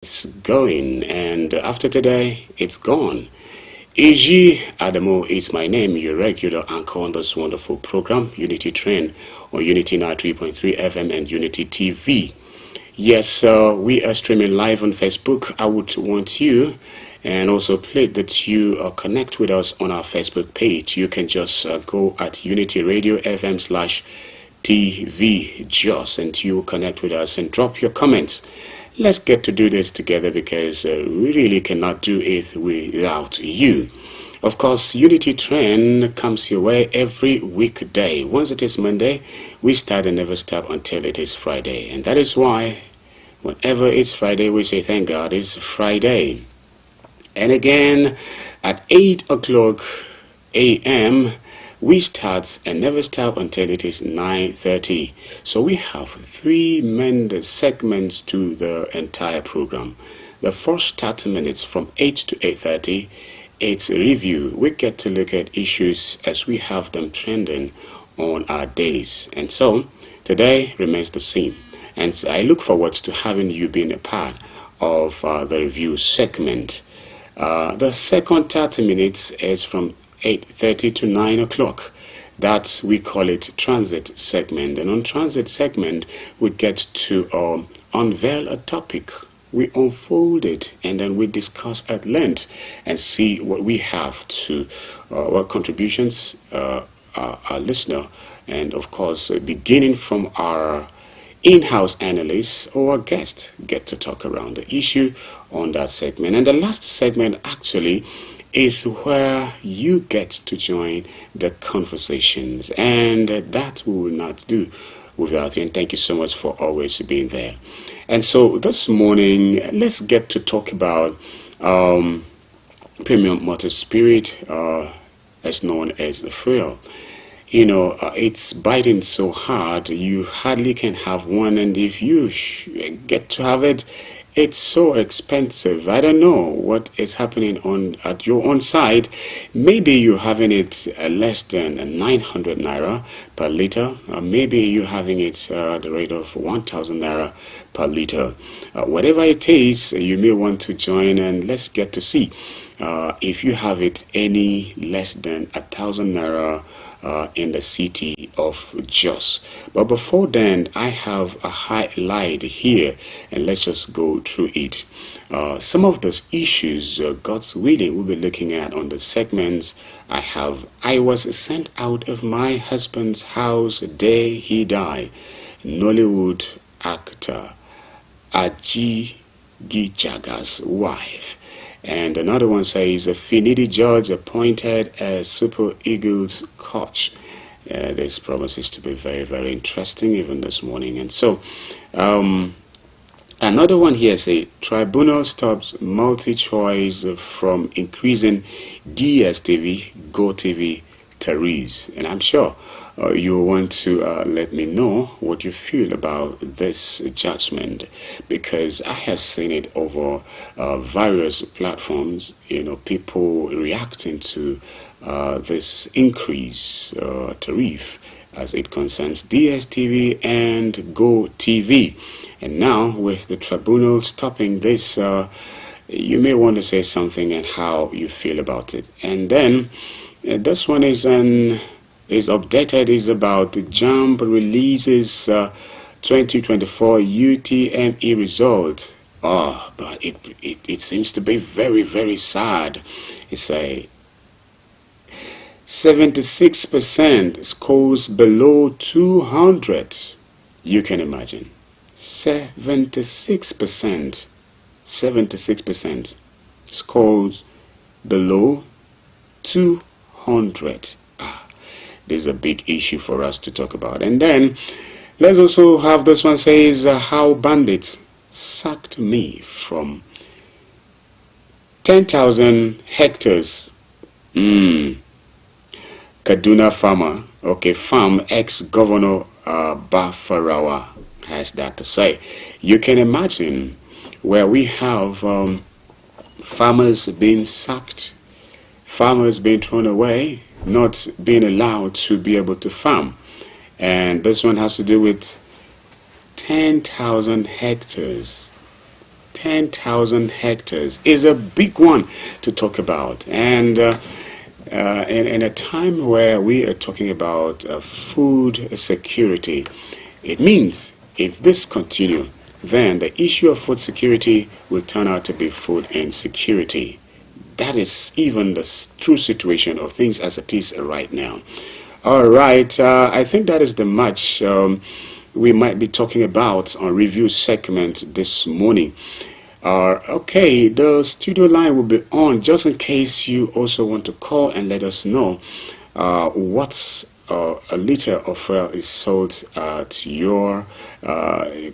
it's going, and after today, it's gone. AG Adamo is my name, your regular anchor on this wonderful program, Unity Train on Unity 93.3 FM and Unity TV. Yes, we are streaming live on Facebook. I would want you and also plead that you connect with us on our Facebook page. You can just go at Unity Radio FM/TV just, and you connect with us and drop your comments. Let's get to do this together because we really cannot do it without you. Of course, Unity Train comes your way every weekday. Once it is Monday, we start and never stop until it is Friday. And that is why whenever it's Friday, we say thank God it's Friday. And again, at 8 o'clock a.m., we start and never stop until it is 9:30. So we have 3 main segments to the entire program. The first 30 minutes from 8 to 8:30, it's a review. We get to look at issues as we have them trending on our dailies. And so today remains the same. And I look forward to having you being a part of the review segment. The second 30 minutes is from 8:30 to 9 o'clock. That we call it transit segment. And on transit segment, we get to unveil a topic. We unfold it and then we discuss at length and see what we have to, what contributions our listener, and of course, beginning from our in-house analysts or guests get to talk around the issue on that segment. And the last segment actually is where you get to join the conversations, and that we will not do without you. And thank you so much for always being there. And so this morning, let's get to talk about premium motor spirit, as known as the fuel. You know, it's biting so hard, you hardly can have one, and if you get to have it, it's so expensive. I don't know what is happening at your own side. Maybe you're having it less than 900 naira per liter. Maybe you're having it at the rate of 1,000 naira per liter. Whatever it is, you may want to join, and let's get to see if you have it any less than 1,000 naira in the city of Jos. But before then, I have a highlight here, and let's just go through it. Some of those issues, God's willing, we'll be looking at on the segments. I was sent out of my husband's house the day he died. Nollywood actor Aji Gijaga's wife. And another one says, Finidi Judge appointed as Super Eagles coach. This promises to be very, very interesting even this morning. And so, another one here says, Tribunal stops multi-choice from increasing DSTV, GoTV tariffs. And I'm sure you want to let me know what you feel about this judgment, because I have seen it over various platforms, you know, people reacting to this increase tariff as it concerns DSTV and GoTV. And now with the tribunal stopping this, you may want to say something and how you feel about it. And then this one is updated, is about the JAMB releases 2024 UTME results. But it seems to be very, very sad. It's a 76% scores below 200. You can imagine. 76% scores below 200. This is a big issue for us to talk about. And then let's also have this one says, how bandits sacked me from 10,000 hectares. Kaduna farmer, farm ex-governor Bafarawa has that to say. You can imagine where we have farmers being sacked, farmers being thrown away, not being allowed to be able to farm. And this one has to do with 10,000 hectares 10,000 hectares is a big one to talk about. And in a time where we are talking about food security, it means if this continues, then the issue of food security will turn out to be food insecurity. That is even the true situation of things as it is right now. All right, I think that is the much we might be talking about on review segment this morning. Okay, the studio line will be on just in case you also want to call and let us know what a liter of oil is sold at your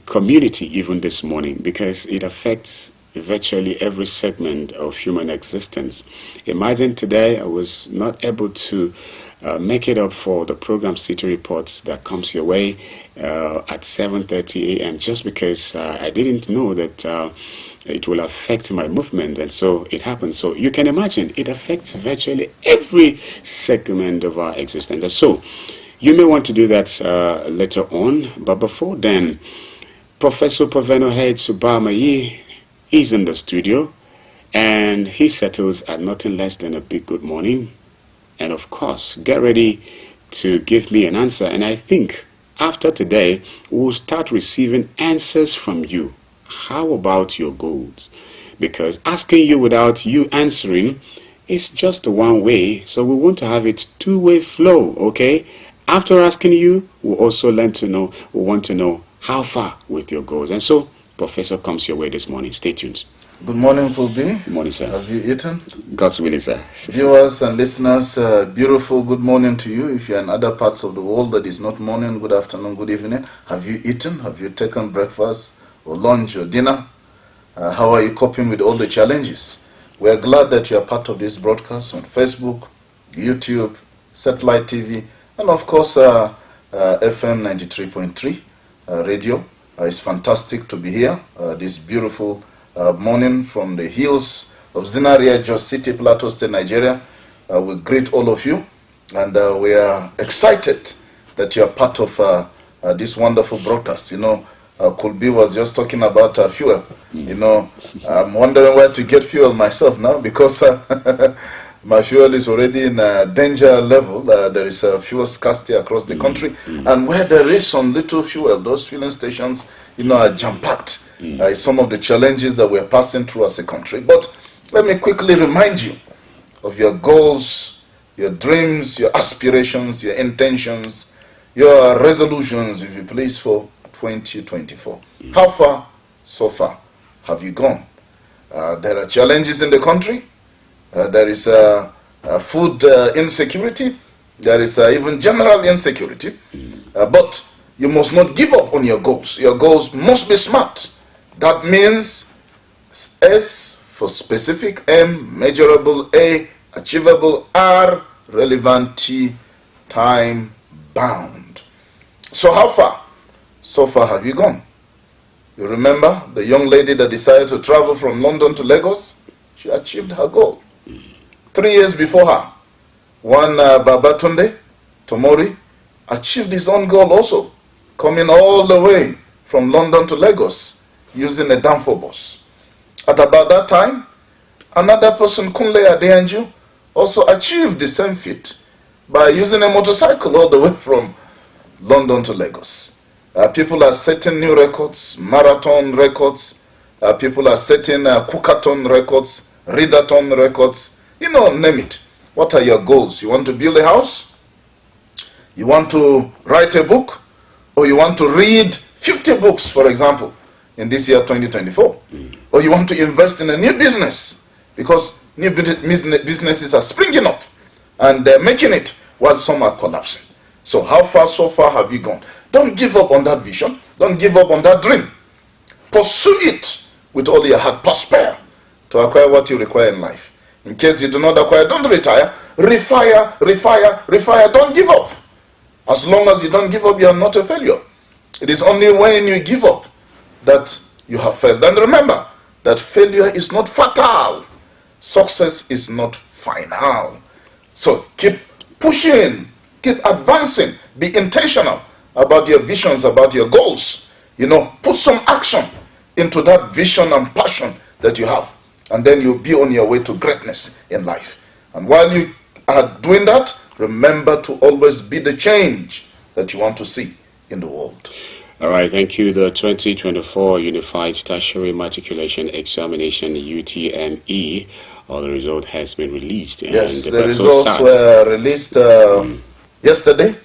community even this morning, because it affects virtually every segment of human existence. Imagine today I was not able to make it up for the program City Reports that comes your way at 7:30 a.m. just because I didn't know that it will affect my movement, and so it happens. So you can imagine it affects virtually every segment of our existence. And so you may want to do that later on, but before then, Professor Proveno Head Subamayi is in the studio, and he settles at nothing less than a big good morning. And of course, get ready to give me an answer. And I think after today, we'll start receiving answers from you. How about your goals? Because asking you without you answering is just one way. So we want to have it two-way flow, okay? After asking you, we'll also want to know how far with your goals. And so, Professor comes your way this morning. Stay tuned. Good morning, Pulbi. Good morning, sir. Have you eaten? God's willing, sir. Viewers and listeners, beautiful good morning to you. If you're in other parts of the world that is not morning, good afternoon, good evening. Have you eaten? Have you taken breakfast or lunch or dinner? How are you coping with all the challenges? We're glad that you're part of this broadcast on Facebook, YouTube, satellite TV, and of course, FM 93.3 radio. It's fantastic to be here this beautiful morning from the hills of ZINARIYA, Jos City, Plateau State, Nigeria. We greet all of you, and we are excited that you are part of this wonderful broadcast. You know, Kulbi was just talking about fuel. You know, I'm wondering where to get fuel myself now, because my fuel is already in a danger level. There is a fuel scarcity across the country, and where there is some little fuel, those filling stations, you know, are jam-packed. Some of the challenges that we're passing through as a country. But let me quickly remind you of your goals, your dreams, your aspirations, your intentions, your resolutions, if you please, for 2024. How far, so far, have you gone? There are challenges in the country. There is food insecurity. There is even general insecurity. But you must not give up on your goals. Your goals must be smart. That means S for specific, M measurable, A achievable, R relevant, T time bound. So how far? So far have you gone? You remember the young lady that decided to travel from London to Lagos? She achieved her goal. 3 years before her, one Babatunde Tomori achieved his own goal also, coming all the way from London to Lagos using a Danfo bus. At about that time, another person, Kunle Adeyanju, also achieved the same feat by using a motorcycle all the way from London to Lagos. People are setting new records, marathon records. People are setting cookathon records, readathon records. You know, name it. What are your goals? You want to build a house? You want to write a book? Or you want to read 50 books, for example, in this year 2024? Or you want to invest in a new business, because new businesses are springing up and they're making it while some are collapsing. So how far, so far have you gone? Don't give up on that vision. Don't give up on that dream. Pursue it with all your heart. Prosper to acquire what you require in life. In case you do not acquire, don't retire. Refire, refire, refire. Don't give up. As long as you don't give up, you are not a failure. It is only when you give up that you have failed. And remember that failure is not fatal. Success is not final. So keep pushing, keep advancing, be intentional about your visions, about your goals. You know, put some action into that vision and passion that you have. And then you'll be on your way to greatness in life. And while you are doing that, remember to always be the change that you want to see in the world. All right, thank you. The 2024 Unified Tertiary Matriculation Examination UTME, the result has been released. Yes, the results were released yesterday.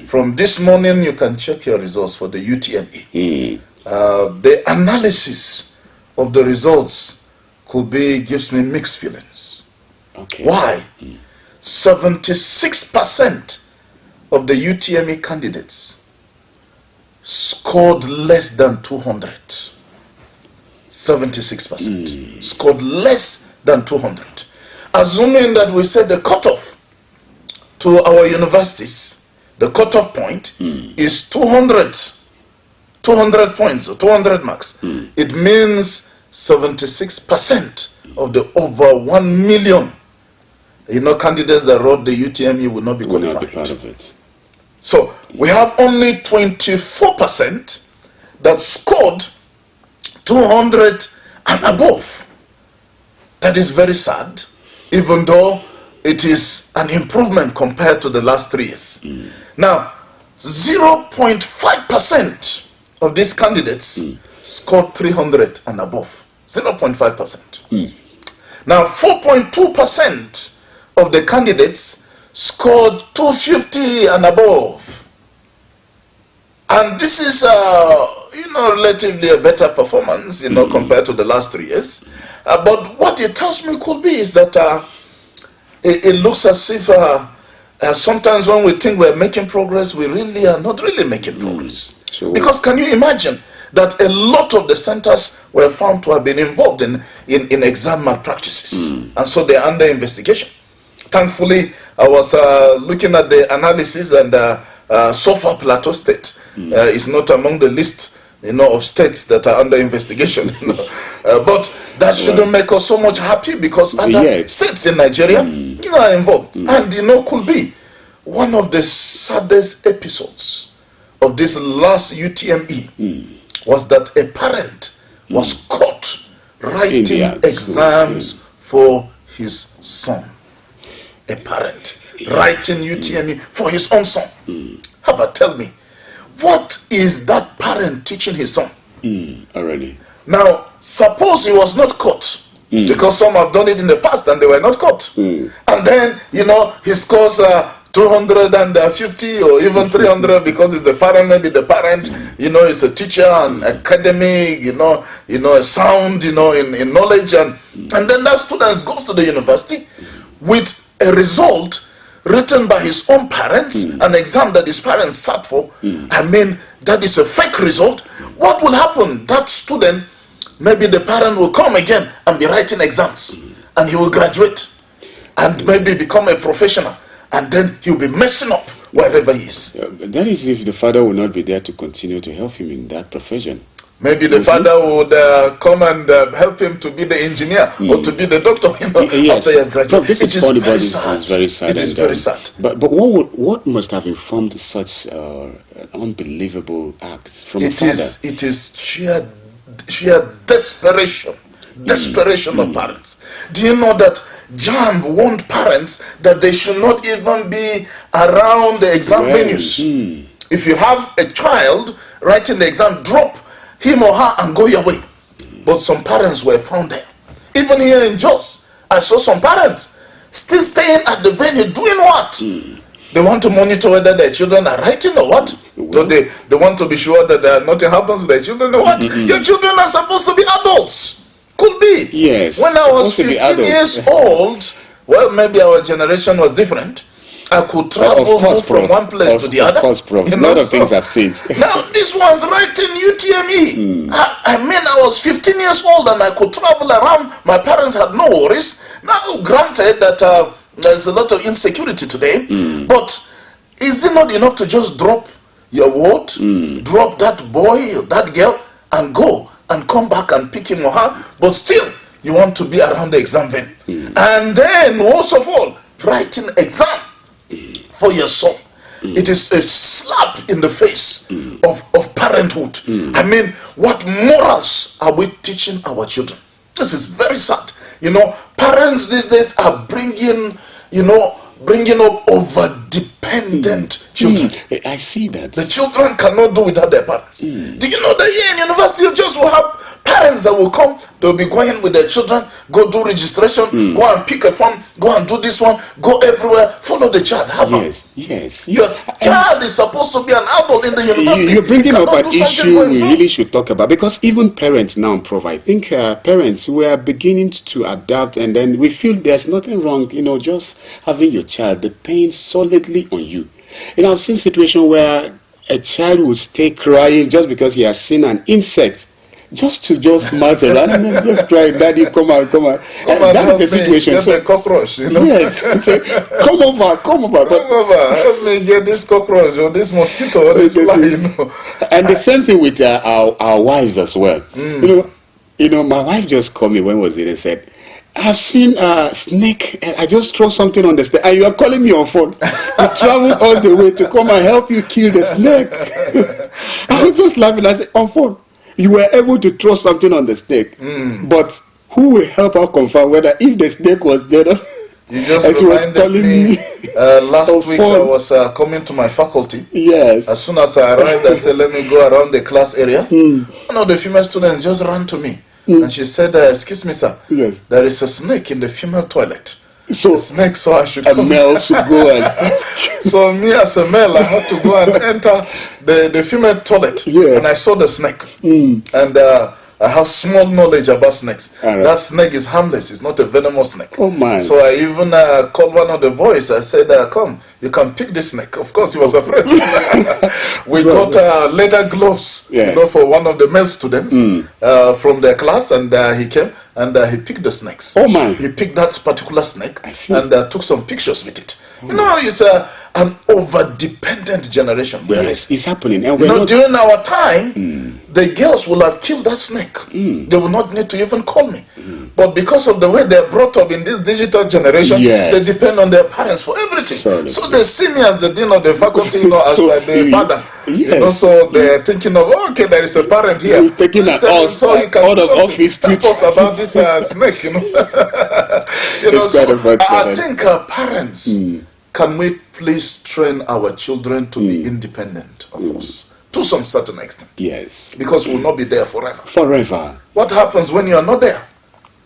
From this morning, you can check your results for the UTME. The analysis of the results gives me mixed feelings. Okay. Why? 76% of the UTME candidates scored less than 200. 76% scored less than 200. Assuming that we set the cutoff to our universities, the cutoff point is 200 points or 200 marks. It means 76% of the over 1 million candidates that wrote the UTME will not be qualified. Will not be part of it. So we have only 24% that scored 200 and above. That is very sad, even though it is an improvement compared to the last 3 years. Now, 0.5% of these candidates scored 300 and above. 0.5%. Now, 4.2% of the candidates scored 250 and above. And this is, relatively a better performance, compared to the last 3 years. But what it tells me could be is that it looks as if sometimes when we think we're making progress, we really are not really making progress. Sure. Because can you imagine that a lot of the centers were found to have been involved in exam malpractices, and so they're under investigation. Thankfully, I was looking at the analysis, and so far Plateau State is not among the list of states that are under investigation. But that shouldn't make us so much happy, because other states in Nigeria are involved. And could be one of the saddest episodes of this last UTME was that a parent was caught writing exams for his son. A parent writing UTME for his own son. How about, tell me, what is that parent teaching his son? Already. Now, suppose he was not caught, because some have done it in the past and they were not caught. And then, he scores 250 or even 300 because it's the parent. Maybe the parent, is a teacher and academic, sound, in knowledge. And then that student goes to the university with a result written by his own parents, an exam that his parents sat for. I mean, that is a fake result. What will happen? That student, maybe the parent will come again and be writing exams, and he will graduate and maybe become a professional, and then he'll be messing up wherever he is. That is if the father will not be there to continue to help him in that profession. Maybe the father would come and help him to be the engineer or to be the doctor, after he has graduated. This is very sad. Very sad. It is very sad. But what must have informed such an unbelievable act from a father? It is sheer desperation of parents. Do you know that JAMB warned parents that they should not even be around the exam venues? If you have a child writing the exam, drop him or her and go your way. But some parents were found there. Even here in Jos, I saw some parents still staying at the venue doing what? They want to monitor whether their children are writing or what? So they want to be sure that nothing happens to their children or what? Your children are supposed to be adults. Could be. Yes. When I was 15 years old, well, maybe our generation was different. I could travel from one place to the other. A lot of things have changed. Now, this one's writing UTME. I mean, I was 15 years old and I could travel around. My parents had no worries. Now, granted that there's a lot of insecurity today, but is it not enough to just drop your word, drop that boy or that girl, and go and come back and pick him or her? But still, you want to be around the exam venue. And then, most of all, writing exam for your son. It is a slap in the face of parenthood. I mean, what morals are we teaching our children? This is very sad. You know, parents these days are bringing up over-dependent children. I see that. The children cannot do without their parents. Do you know that here in university you just will have parents that will come, they'll be going with their children, go do registration, go and pick a form, go and do this one, go everywhere, follow the child. How about? Yes. Your child is supposed to be an adult in the university. You're bringing up an issue we really should talk about, because even parents now, Prof, I think parents, we are beginning to adapt, and then we feel there's nothing wrong, just having your child depend solidly on you. I've seen situations where a child will stay crying just because he has seen an insect, just march around and then just cry, "Daddy, come on." That's the situation. Get the cockroach, Yes. So, come over. Come over, help me get this cockroach or this mosquito or this fly, And the same thing with our wives as well. My wife just called me, when was it, and said, "I've seen a snake and I just throw something on the snake, and you are calling me on phone. You traveled all the way to come and help you kill the snake." I was just laughing. I said, "On phone, you were able to throw something on the snake, but who will help her confirm whether if the snake was dead?" You just reminded me, last week I was coming to my faculty. Yes. As soon as I arrived, I said, "Let me go around the class area." One of the female students just ran to me. And she said, "Excuse me, sir, there is a snake in the female toilet." So, a snake, so I should come. A male should go and... So me as a male, I had to go and enter the female toilet. Yes. And I saw the snake. And I have small knowledge about snakes. Right. That snake is harmless. It's not a venomous snake. Oh my. So I even called one of the boys. I said, "Come, you can pick this snake." Of course, he was afraid. We got leather gloves, for one of the male students from their class, and he came and he picked the snakes. Oh my. He picked that particular snake and took some pictures with it. It's an over-dependent generation. Yes, it's happening. And during our time, the girls will have killed that snake. They will not need to even call me. But because of the way they're brought up in this digital generation, they depend on their parents for everything. So they see me as the dean of the faculty, as the father. Yes. So they're thinking of, okay, there is a parent here. He's taking an so he can out of office tell us about this snake. I think parents, can we please train our children to be independent of us to some certain extent? Yes. Because we'll not be there forever. Forever. What happens when you are not there?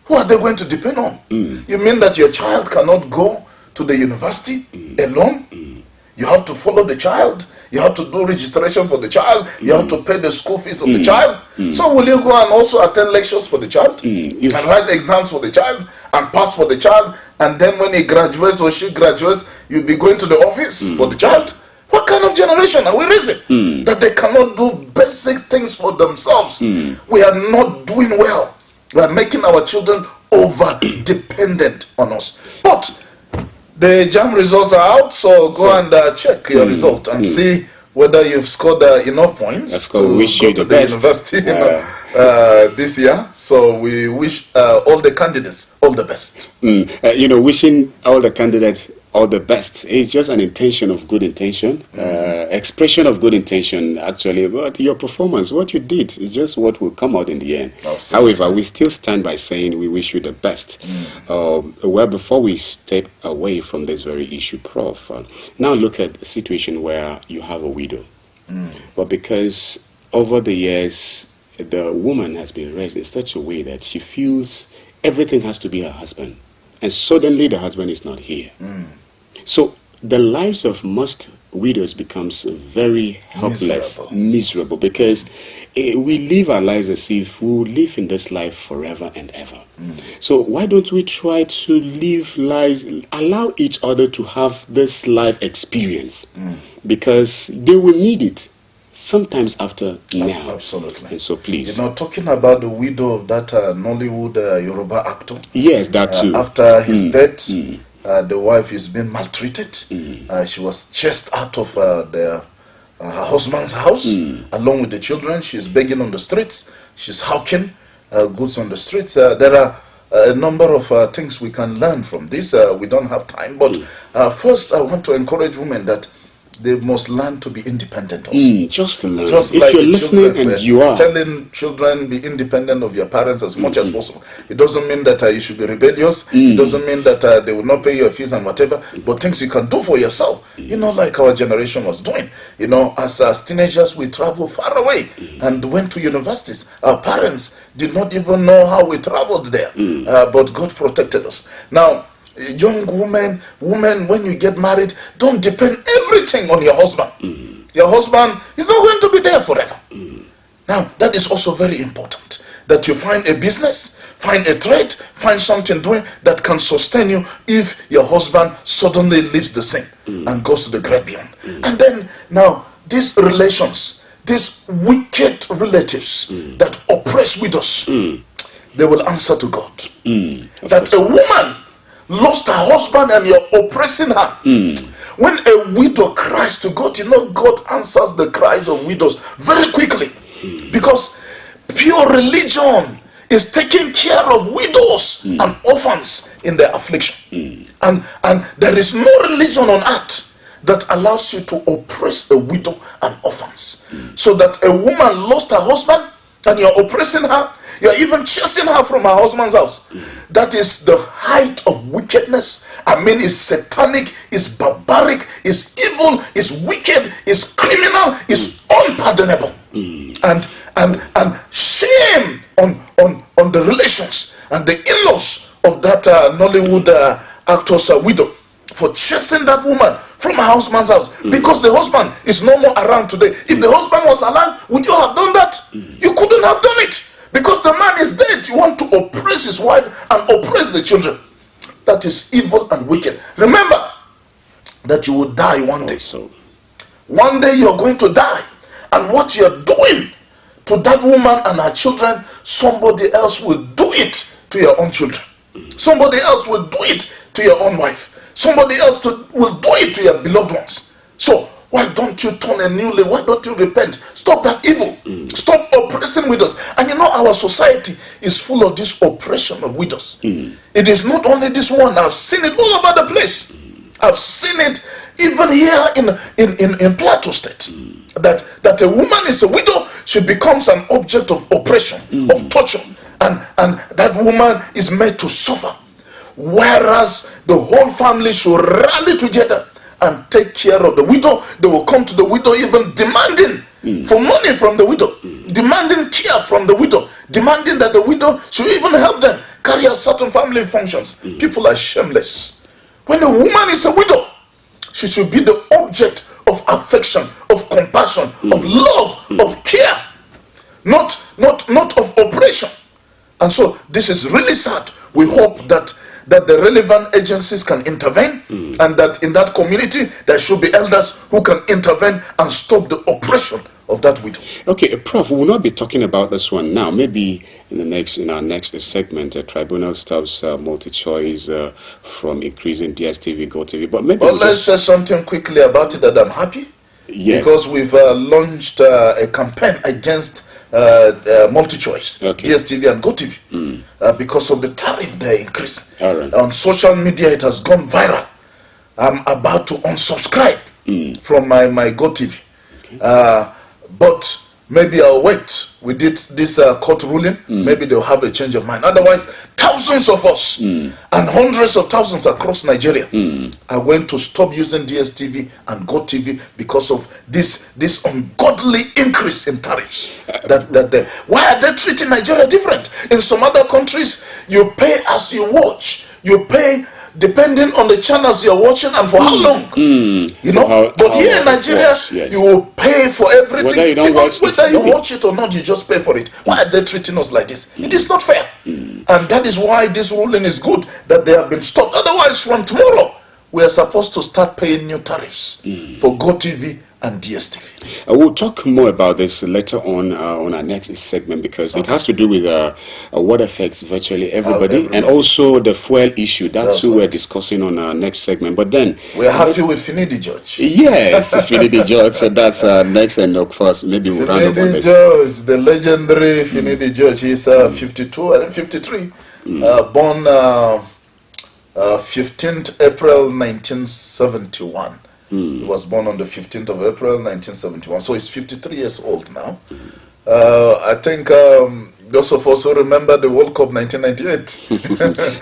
Who are they going to depend on? You mean that your child cannot go to the university alone? You have to follow the child. You have to do registration for the child. You have to pay the school fees of the child. So will you go and also attend lectures for the child? And write exams for the child and pass for the child? And then when he graduates or she graduates, you'll be going to the office for the child? What kind of generation are we raising? That they cannot do basic things for themselves. We are not doing well. We are making our children over-dependent on us. But the JAM results are out, so go and check your result and see whether you've scored enough points to go to the university this year. So we wish all the candidates all the best. Wishing all the candidates all the best. It's just an intention of good intention, expression of good intention, actually. But your performance, what you did, is just what will come out in the end. Absolutely. However, we still stand by saying we wish you the best. Well, before we step away from this very issue, Prof, now look at a situation where you have a widow. But because over the years, the woman has been raised in such a way that she feels everything has to be her husband. And suddenly the husband is not here. So the lives of most widows becomes very helpless, miserable, because we live our lives as if we will live in this life forever and ever. So why don't we try to live lives, allow each other to have this life experience, because they will need it sometimes after now. Absolutely. And so please. Talking about the widow of that Nollywood Yoruba actor. Yes, that too. After his death, the wife is being maltreated. She was chased out of her husband's house along with the children. She's begging on the streets. She's hawking goods on the streets. There are a number of things we can learn from this. We don't have time. But first, I want to encourage women that they must learn to be independent also. Just to learn. Just if like you're listening and you are telling children be independent of your parents as much as possible. It doesn't mean that you should be rebellious. It doesn't mean that they will not pay your fees and whatever. But things you can do for yourself. You know, like our generation was doing. You know, as teenagers, we traveled far away and went to universities. Our parents did not even know how we traveled there. But God protected us. Now, young women, when you get married, don't depend everything on your husband. Your husband is not going to be there forever. Now, that is also very important, that you find a business, find a trade, find something doing that can sustain you if your husband suddenly leaves the scene and goes to the great beyond. And then, now, these relations, these wicked relatives that oppress widows, they will answer to God. That a woman lost her husband and you're oppressing her. When a widow cries to God, you know, God answers the cries of widows very quickly, because pure religion is taking care of widows and orphans in their affliction. And there is no religion on earth that allows you to oppress a widow and orphans. So that a woman lost her husband and you're oppressing her, you're even chasing her from her husband's house. That is the height of wickedness. I mean, it's satanic, it's barbaric, it's evil, it's wicked, it's criminal, it's unpardonable. And shame on the relations and the in-laws of that Nollywood actor's widow for chasing that woman from her husband's house, because the husband is no more around today. If the husband was alive, would you have done that? You couldn't have done it, because the man is dead. You want to oppress his wife and oppress the children. That is evil and wicked. Remember that you will die one day. One day you're going to die, and what you're doing to that woman and her children, somebody else will do it to your own children. Somebody else will do it to your own wife. Somebody else will do it to your beloved ones. So why don't you turn a new leaf? Why don't you repent? Stop that evil. Stop oppressing widows. And you know, our society is full of this oppression of widows. It is not only this one. I've seen it all over the place. I've seen it even here in Plateau State. That a woman is a widow, she becomes an object of oppression, of torture, and that woman is made to suffer. Whereas the whole family should rally together and take care of the widow. They will come to the widow even demanding for money from the widow, demanding care from the widow, demanding that the widow should even help them carry out certain family functions. People are shameless. When a woman is a widow, she should be the object of affection, of compassion, of love, of care, not of oppression. And so this is really sad. We hope that the relevant agencies can intervene, and that in that community there should be elders who can intervene and stop the oppression of that widow. Okay, Prof, we will not be talking about this one now. Maybe in our next segment, a tribunal stops multi-choice from increasing DSTV, GoTV. But maybe let's say something quickly about it, that I'm happy. Yes. Because we've launched a campaign against multi-choice, DSTV and GoTV, because of the tariff they're increasing. On social media, it has gone viral. I'm about to unsubscribe from my GoTV. But maybe I'll wait. We did this court ruling. Maybe they'll have a change of mind. Otherwise, thousands of us and hundreds of thousands across Nigeria are going to stop using DSTV and GoTV because of this ungodly increase in tariffs. Why are they treating Nigeria different? In some other countries, you pay as you watch. You pay depending on the channels you're watching and for how long. You know, but here in Nigeria, you will pay for everything. Whether you watch it or not, you just pay for it. Why are they treating us like this? It is not fair. And that is why this ruling is good, that they have been stopped. Otherwise, from tomorrow, we are supposed to start paying new tariffs for GoTV and DSTV. We'll talk more about this later on our next segment, because it has to do with what affects virtually everybody, and also the fuel issue. That's what we're discussing on our next segment. But then we're happy with Finai the judge. Yes, Finai the judge. So that's next, and of course maybe we'll round up on this. Judge, the legendary Finai the judge. He's 52 and 53, born 15th April 1971 He was born on the 15th of April, 1971. So he's 53 years old now. I think those of us who remember the World Cup 1998,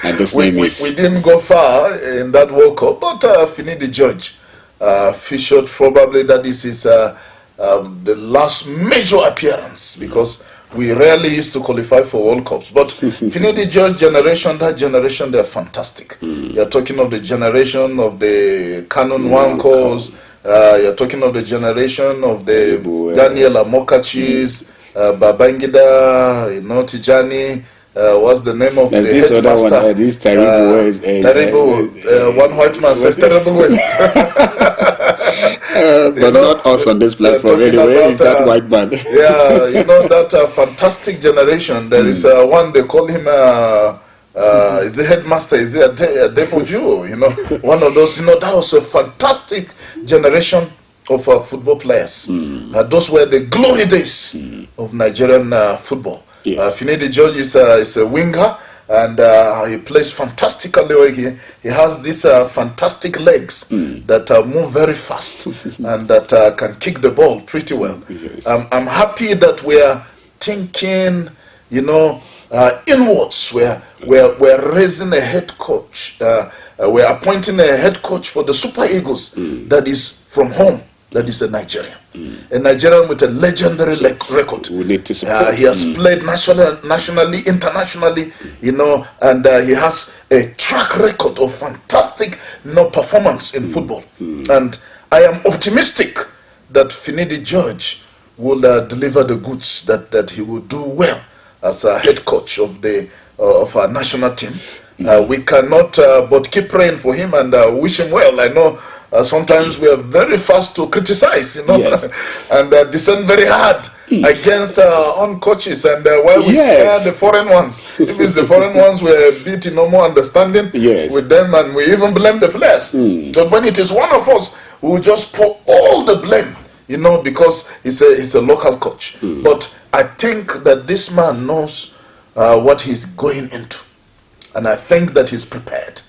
and this name is... we didn't go far in that World Cup, but Finidi George featured probably that this is the last major appearance, because we rarely used to qualify for World Cups. But Finidi George generation, that generation, they're fantastic. You're talking of the generation of the Canon Wankos, you're talking of the generation of the Daniel Amokachis, Babangida, Tijani, what's the name of the headmaster? This terrible one white man says terrible West. But not us on this platform anyway. Is that white man? Yeah, that fantastic generation. There is one, they call him is the headmaster, is it a Depoju? One of those, that was a fantastic generation of football players. Those were the glory days of Nigerian football. Yes. Finidi George is a winger, and he plays fantastically. He has these fantastic legs that move very fast and that can kick the ball pretty well. Yes. I'm happy that we are thinking, inwards. We're raising a head coach. We're appointing a head coach for the Super Eagles that is from home. That is a Nigerian. A Nigerian with a legendary record. We need to support. He has played nationally, internationally, and he has a track record of fantastic performance in football. And I am optimistic that Finidi George will deliver the goods, that he will do well as a head coach of our national team. We cannot but keep praying for him and wish him well. I know sometimes we are very fast to criticize, yes. and descend very hard against own coaches, and while we spare the foreign ones. If it's the foreign ones, we're a bit more understanding with them, and we even blame the players. But when it is one of us, we will just pour all the blame, because he's a local coach. But I think that this man knows what he's going into, and I think that he's prepared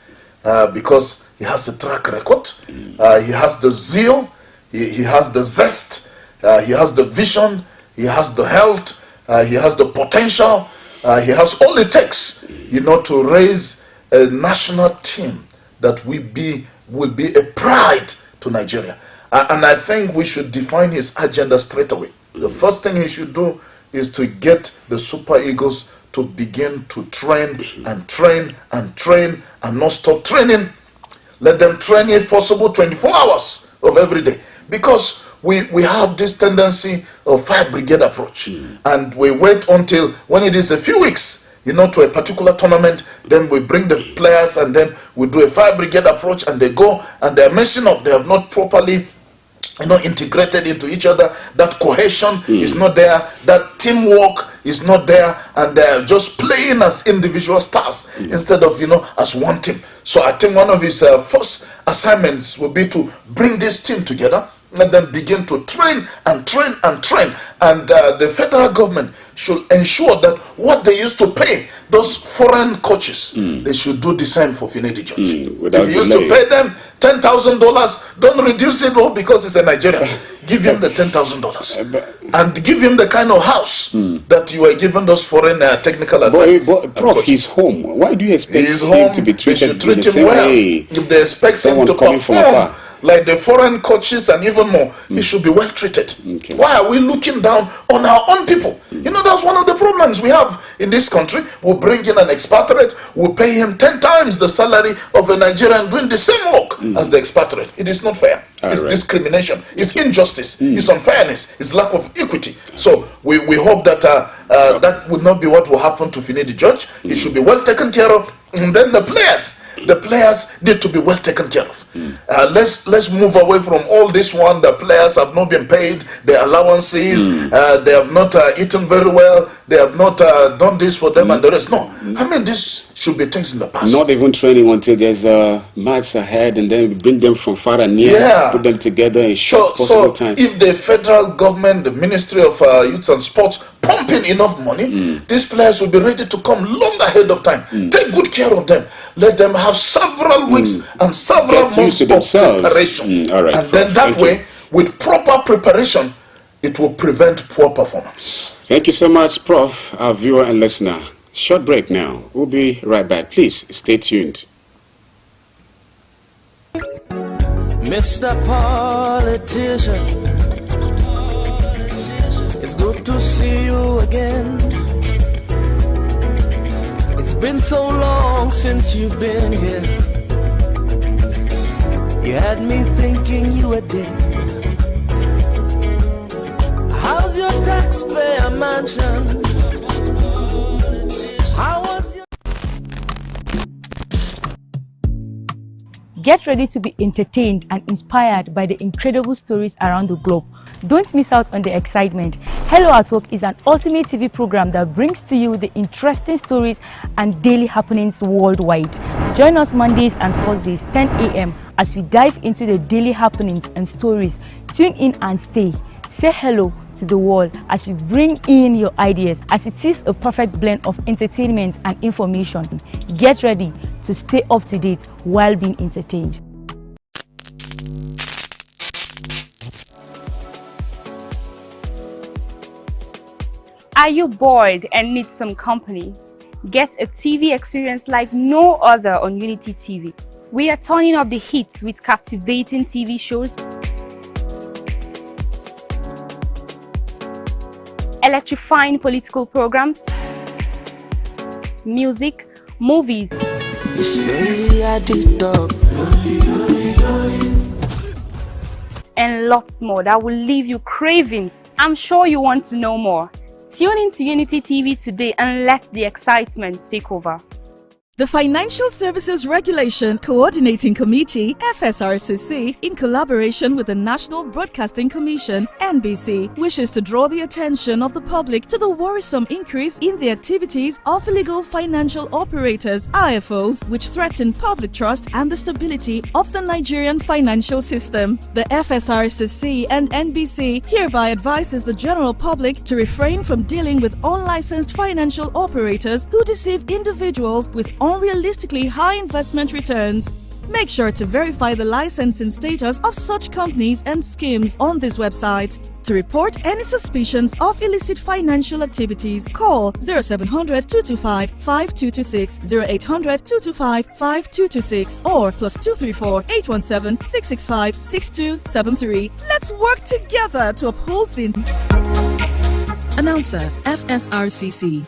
because he has a track record, he has the zeal, he has the zest, he has the vision, he has the health, he has the potential, he has all it takes, to raise a national team that will be a pride to Nigeria. And I think we should define his agenda straight away. The first thing he should do is to get the Super Eagles to begin to train and train and train and not stop training. Let them train, if possible, 24 hours of every day. Because we have this tendency of fire brigade approach. And we wait until when it is a few weeks, to a particular tournament, then we bring the players and then we do a fire brigade approach, and they go and they're messing up. They have not properly integrated into each other. That cohesion is not there. That teamwork is not there, and they're just playing as individual stars instead of as one team. So I think one of his first assignments will be to bring this team together and then begin to train and train and train. And the federal government should ensure that what they used to pay those foreign coaches, they should do the same for Finidi George. If you used to pay them $10,000, don't reduce it because it's a Nigerian. Give him the $10,000 and give him the kind of house that you are giving those foreign technical advisors. But Prof, he's home. Why do you expect him to be treated? They should treat him well. If they expect him to perform like the foreign coaches and even more, he should be well treated. Okay. Why are we looking down on our own people? That's one of the problems we have in this country. We'll bring in an expatriate, we'll pay him 10 times the salary of a Nigerian doing the same work as the expatriate. It is not fair. It's discrimination. It's injustice. It's unfairness. It's lack of equity. So we hope that that would not be what will happen to Finidi George. He should be well taken care of. And then the players need to be well taken care of. Let's move away from all this one. The players have not been paid their allowances. They have not eaten very well. they have not done this for them and the rest. No, I mean, this should be things in the past. Not even training until there's a match ahead, and then we bring them from far and near, put them together in short possible time. If the federal government, the Ministry of Youth and Sports, pumping enough money, these players will be ready to come long ahead of time. Take good care of them. Let them have several weeks and several months of preparation. And then that way, with proper preparation, it will prevent poor performance. Thank you so much, Prof, our viewer and listener. Short break now. We'll be right back. Please stay tuned. Mr. Politician, it's good to see you again. It's been so long since you've been here. You had me thinking you were dead. How's your taxpayer mansion? How was your... Get ready to be entertained and inspired by the incredible stories around the globe. Don't miss out on the excitement. Hello at Work is an ultimate TV program that brings to you the interesting stories and daily happenings worldwide. Join us Mondays and Thursdays 10 a.m. as we dive into the daily happenings and stories. Tune in and stay. Say hello to the world as you bring in your ideas, as it is a perfect blend of entertainment and information. Get ready to stay up to date while being entertained. Are you bored and need some company? Get a TV experience like no other on Unity TV. We are turning up the hits with captivating TV shows, electrifying political programs, music, movies, and lots more that will leave you craving. I'm sure you want to know more. Tune in to Unity TV today and let the excitement take over. The Financial Services Regulation Coordinating Committee, FSRCC, in collaboration with the National Broadcasting Commission, NBC, wishes to draw the attention of the public to the worrisome increase in the activities of illegal financial operators, IFOs, which threaten public trust and the stability of the Nigerian financial system. The FSRCC and NBC hereby advises the general public to refrain from dealing with unlicensed financial operators who deceive individuals with unrealistically high investment returns. Make sure to verify the licensing status of such companies and schemes on this website. To report any suspicions of illicit financial activities, call 0700 225 5226, 0800 225 5226, or +234 817 665 6273. Let's work together to uphold the... Announcer, FSRCC.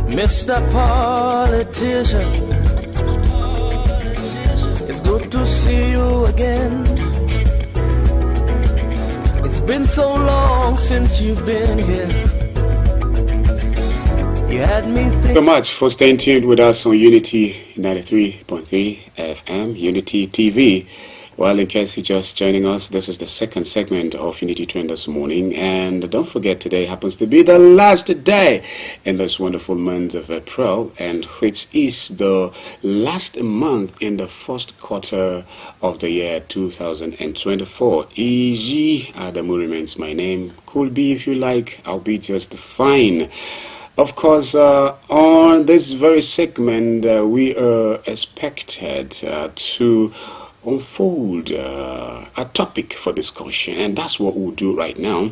Mr. Politician, it's good to see you again. It's been so long since you've been here. You had me think... Thank you so much for staying tuned with us on Unity 93.3 FM, Unity TV. Well, in case you're just joining us, this is the second segment of Unity Trend this morning. And don't forget, today happens to be the last day in this wonderful month of April, and which is the last month in the first quarter of the year 2024. Easy Adamu remains my name. Could be if you like. I'll be just fine. Of course, on this very segment, we are expected to unfold a topic for discussion, and that's what we'll do right now.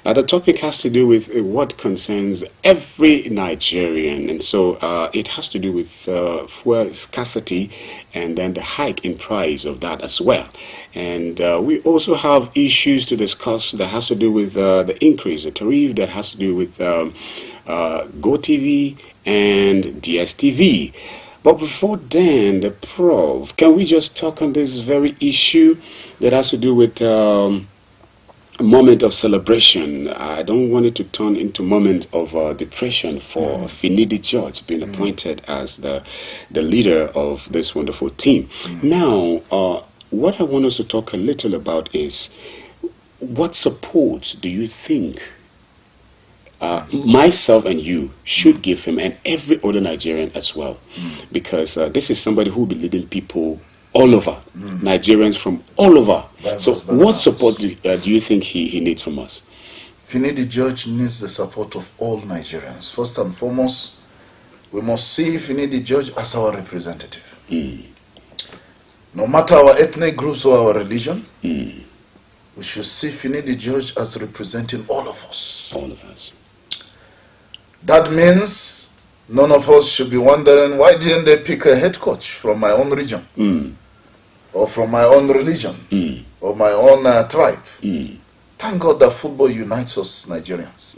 The topic has to do with what concerns every Nigerian, and so it has to do with fuel scarcity and then the hike in price of that as well. And we also have issues to discuss that has to do with the increase, the tariff that has to do with GoTV and DSTV. But before then, the Prof, can we just talk on this very issue that has to do with a moment of celebration? I don't want it to turn into a moment of depression for Finidi George being appointed as the leader of this wonderful team. Now, what I want us to talk a little about is what support do you think myself and you should give him, and every other Nigerian as well, because this is somebody who will be leading people all over, Nigerians from all over. So what support do you think he needs from us? Finai the judge needs the support of all Nigerians. First and foremost, we must see Finai the judge as our representative. No matter our ethnic groups or our religion, we should see Finai the judge as representing all of us. All of us. That means none of us should be wondering, why didn't they pick a head coach from my own region? Or from my own religion? Or my own tribe? Thank God that football unites us Nigerians.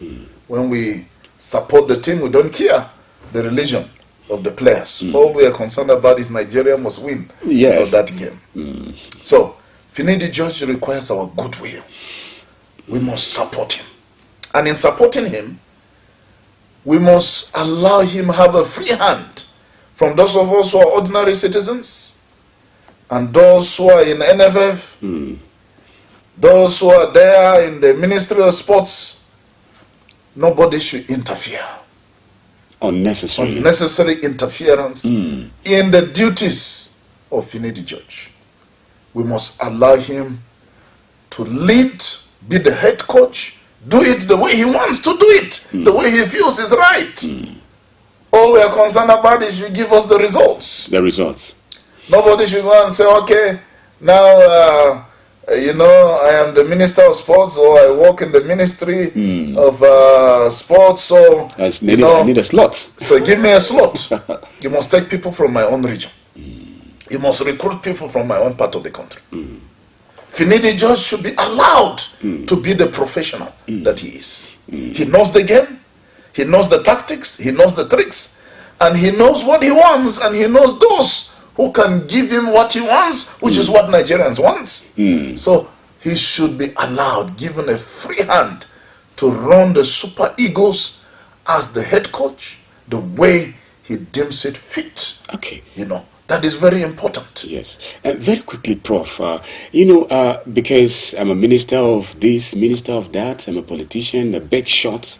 When we support the team, we don't care the religion of the players. All we are concerned about is Nigeria must win that game. So, Finai the judge requires our goodwill. We must support him. And in supporting him, we must allow him have a free hand from those of us who are ordinary citizens and those who are in NFF, those who are there in the Ministry of Sports. Nobody should interfere. Unnecessary interference in the duties of Finai the judge. We must allow him to lead, be the head coach, do it the way he wants to do it, the way he feels is right. All we are concerned about is you give us the results. The results. Nobody should go and say, okay, now, I am the Minister of Sports, or I work in the Ministry of Sports, so I need a slot. So give me a slot. You must take people from my own region. You must recruit people from my own part of the country. Finai the judge should be allowed to be the professional that he is. He knows the game, he knows the tactics, he knows the tricks, and he knows what he wants, and he knows those who can give him what he wants, which is what Nigerians want. So he should be allowed, given a free hand, to run the Super Eagles as the head coach the way he deems it fit. Okay. That is very important. Yes. Very quickly, Prof, because I'm a minister of this, minister of that, I'm a politician, a big shot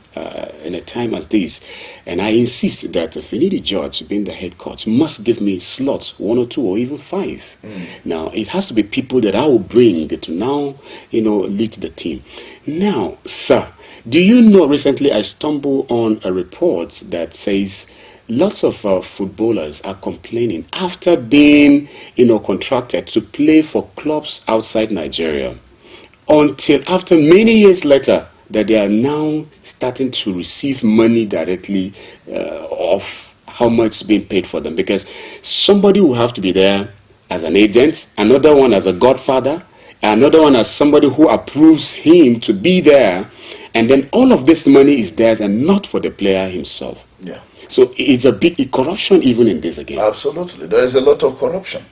in a time as this, and I insist that Finai the judge, being the head coach, must give me slots, 1 or 2 or even 5. Now, it has to be people that I will bring to now, lead the team. Now, sir, do you know, recently I stumbled on a report that says lots of footballers are complaining after being, contracted to play for clubs outside Nigeria, until after many years later that they are now starting to receive money directly of how much is being paid for them, because somebody will have to be there as an agent, another one as a godfather, another one as somebody who approves him to be there, and then all of this money is theirs and not for the player himself. Yeah. So it's a big corruption even in this again. Absolutely. There is a lot of corruption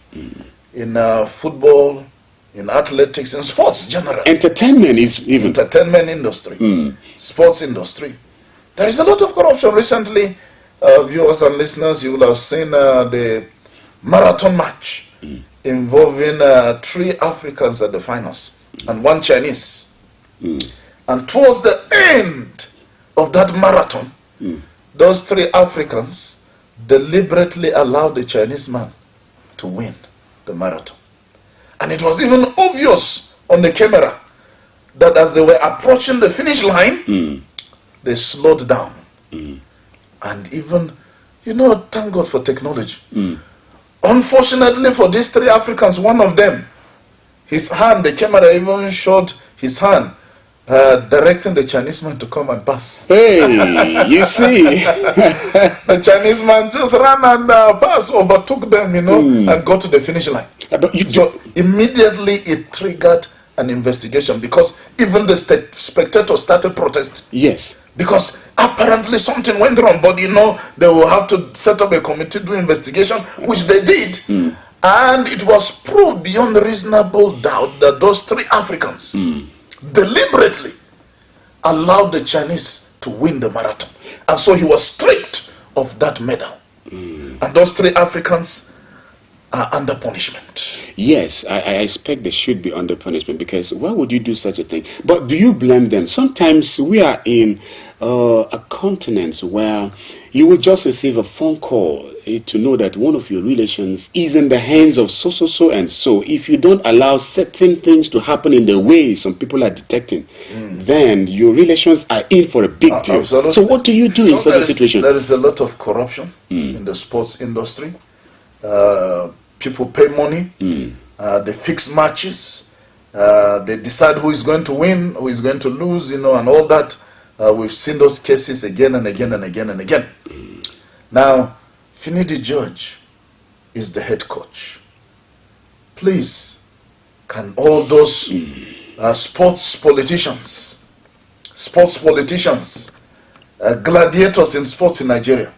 in football, in athletics, in sports generally. Entertainment is even. Entertainment industry, sports industry. There is a lot of corruption. Recently, viewers and listeners, you will have seen the marathon match involving 3 Africans at the finals and 1 Chinese. And towards the end of that marathon, those 3 Africans deliberately allowed the Chinese man to win the marathon. And it was even obvious on the camera that as they were approaching the finish line, they slowed down. And even, thank God for technology. Unfortunately for these 3 Africans, one of them, his hand, the camera even showed his hand directing the Chinese man to come and pass. Hey, you see. The Chinese man just ran and passed, overtook them, and got to the finish line. So immediately it triggered an investigation, because even the spectators started protesting. Yes. Because apparently something went wrong, but they will have to set up a committee to do investigation, which they did. And it was proved beyond reasonable doubt that those 3 Africans deliberately allowed the Chinese to win the marathon. And so he was stripped of that medal. And those 3 Africans are under punishment. Yes, I expect they should be under punishment, because why would you do such a thing? But do you blame them? Sometimes we are in a continent where you will just receive a phone call to know that one of your relations is in the hands of so and so. If you don't allow certain things to happen in the way some people are detecting, then your relations are in for a big deal. Absolutely. So what do you do in such a situation? There is a lot of corruption in the sports industry. People pay money. They fix matches. They decide who is going to win, who is going to lose, and all that. We've seen those cases again and again and again and again. Now, Finai the judge is the head coach. Please, can all those sports politicians, gladiators in sports in Nigeria,